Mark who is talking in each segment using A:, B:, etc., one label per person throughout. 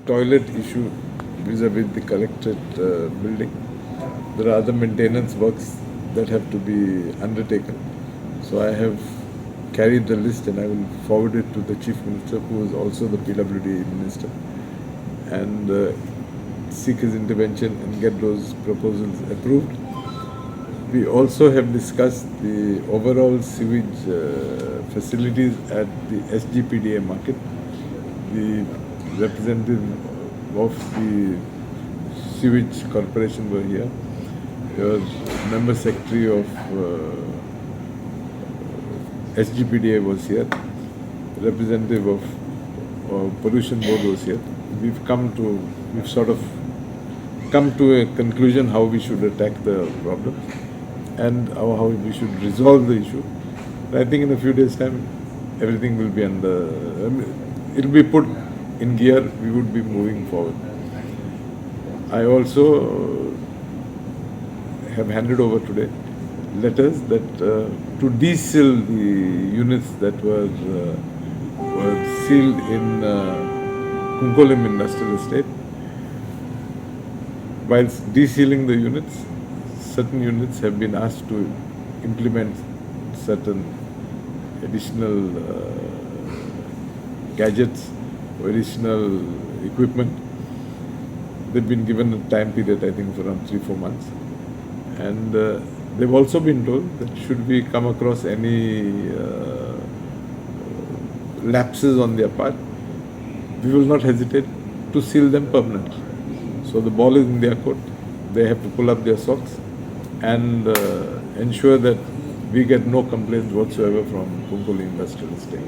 A: toilet issue vis-a-vis the collectorate building. There are other maintenance works that have to be undertaken. So I have carried the list and I will forward it to the Chief Minister, who is also the PWD Minister, and seek his intervention and get those proposals approved. We also have discussed the overall sewage facilities at the SGPDA market. The representative of the sewage corporation were here. Your member secretary of SGPDA was here. Representative of pollution board was here. We've sort of come to a conclusion how we should attack the problem and how we should resolve the issue. I think in a few days' time, everything will be it'll be put in gear. We would be moving forward. I also have handed over today letters that to de-seal the units that were sealed in Kunkolim Industrial Estate. Whilst de-sealing the units, certain units have been asked to implement certain additional gadgets or additional equipment. They've been given a time period, I think, of around 3-4 months. And they've also been told that should we come across any lapses on their part, we will not hesitate to seal them permanently. So the ball is in their court. They have to pull up their socks and ensure that we get no complaints whatsoever from Kunkoli Industrial Estate.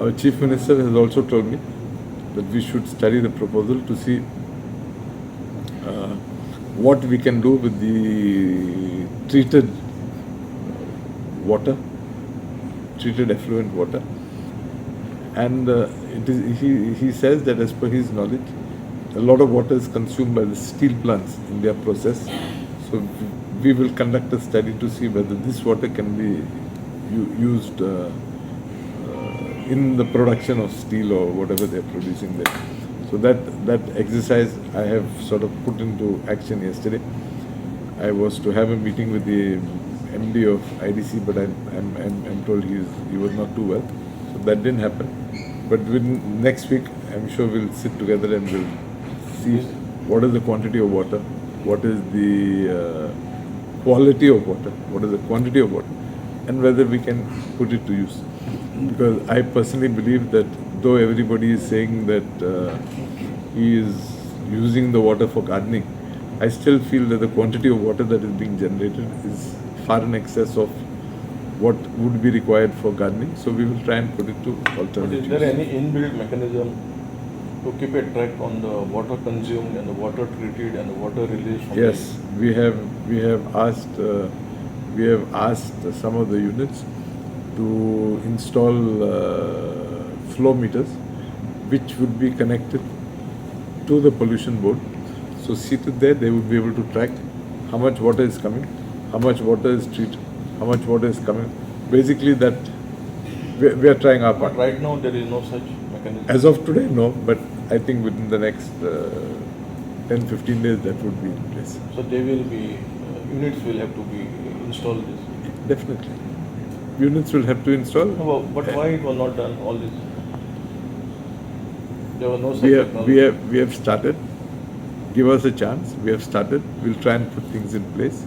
A: Our Chief Minister has also told me that we should study the proposal to see what we can do with the treated water, treated effluent water. And he says that as per his knowledge, a lot of water is consumed by the steel plants in their process. So we will conduct a study to see whether this water can be used in the production of steel or whatever they are producing there. So that exercise I have sort of put into action yesterday. I was to have a meeting with the MD of IDC, but I'm told he was not too well. So that didn't happen. But next week, I'm sure we'll sit together and we'll see what is the quantity of water, what is the quality of water, what is the quantity of water, and whether we can put it to use. Because I personally believe that though everybody is saying that he is using the water for gardening, I still feel that the quantity of water that is being generated is far in excess of what would be required for gardening. So we will try and put it to alternatives.
B: But is there any inbuilt mechanism to keep a track on the water consumed and the water treated and the water released from
A: Yes, we have asked some of the units to install flow meters which would be connected to the pollution board. So seated there, they would be able to track how much water is coming, how much water is treated, how much water is coming. Basically that we are trying our part.
B: But right now there is no such mechanism.
A: As of today, no, but I think within the next 10-15 days that would be in place.
B: So they will be, units will have to be installed this.
A: Definitely. Units will have to install.
B: No, but why it was not done all this? There was no such technology.
A: We have started. Give us a chance. We have started. We'll try and put things in place.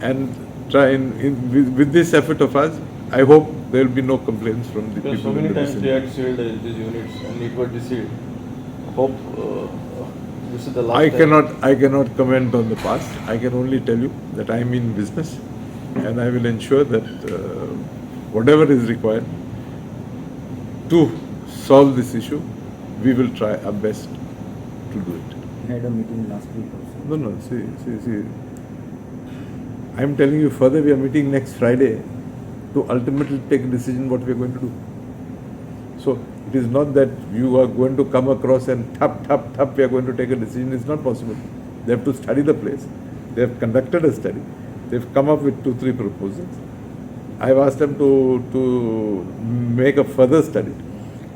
A: And try with this effort of ours, I hope there will be no complaints from the
B: because
A: people.
B: So many
A: in the
B: times
A: vicinity.
B: they had sealed these units and it was desealed. Hope this is the last time.
A: I cannot comment on the past. I can only tell you that I am in business and I will ensure that whatever is required to solve this issue, we will try our best to do it.
C: We had a meeting last week also.
A: No, see. I am telling you further, we are meeting next Friday to ultimately take a decision what we are going to do. So it is not that you are going to come across and tap, we are going to take a decision. It's not possible. They have to study the place. They have conducted a study. They've come up with 2-3 proposals. I have asked them to to make a further study,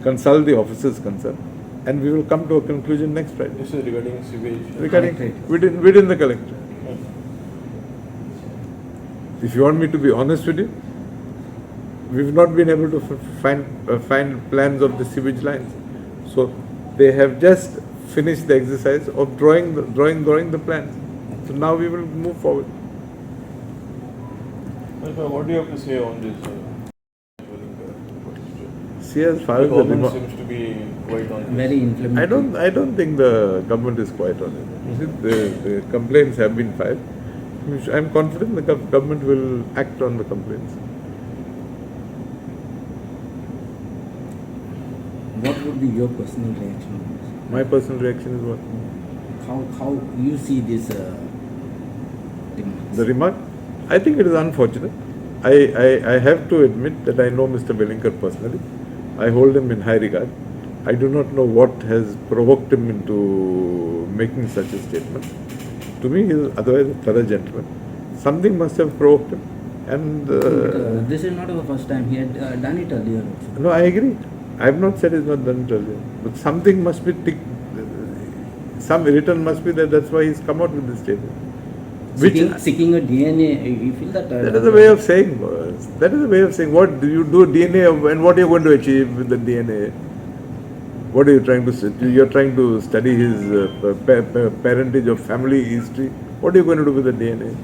A: consult the officers concerned, and we will come to a conclusion next Friday.
B: This is regarding sewage.
A: Regarding
C: Collectorate.
A: within the collector. If you want me to be honest with you, we've not been able to find plans of the sewage lines. So they have just finished the exercise of drawing the plans. So now we will move forward.
B: What do you have to say on this?
A: See, as far
B: The
A: as the
B: government seems to be quite on this.
C: Very inflammatory.
A: I don't think the government is quite on it. The complaints have been filed. I'm confident the government will act on the complaints.
C: What would be your personal reaction on this?
A: My personal reaction is what?
C: How you see this demands?
A: The remark? I think it is unfortunate. I have to admit that I know Mr. Velinkar personally. I hold him in high regard. I do not know what has provoked him into making such a statement. To me, he is otherwise a thorough gentleman. Something must have provoked him. And
C: This is not the first time. He had done it earlier also.
A: no, I agree. I have not said he's not done it earlier. But something must be some return must be there. That's why he's come out with this statement.
C: Seeking a DNA, you feel that?
A: That is a way of saying. That is a way of saying. What do you do DNA and what are you going to achieve with the DNA? What are you trying to say? You're trying to study his parentage of family history. What are you going to do with the DNA?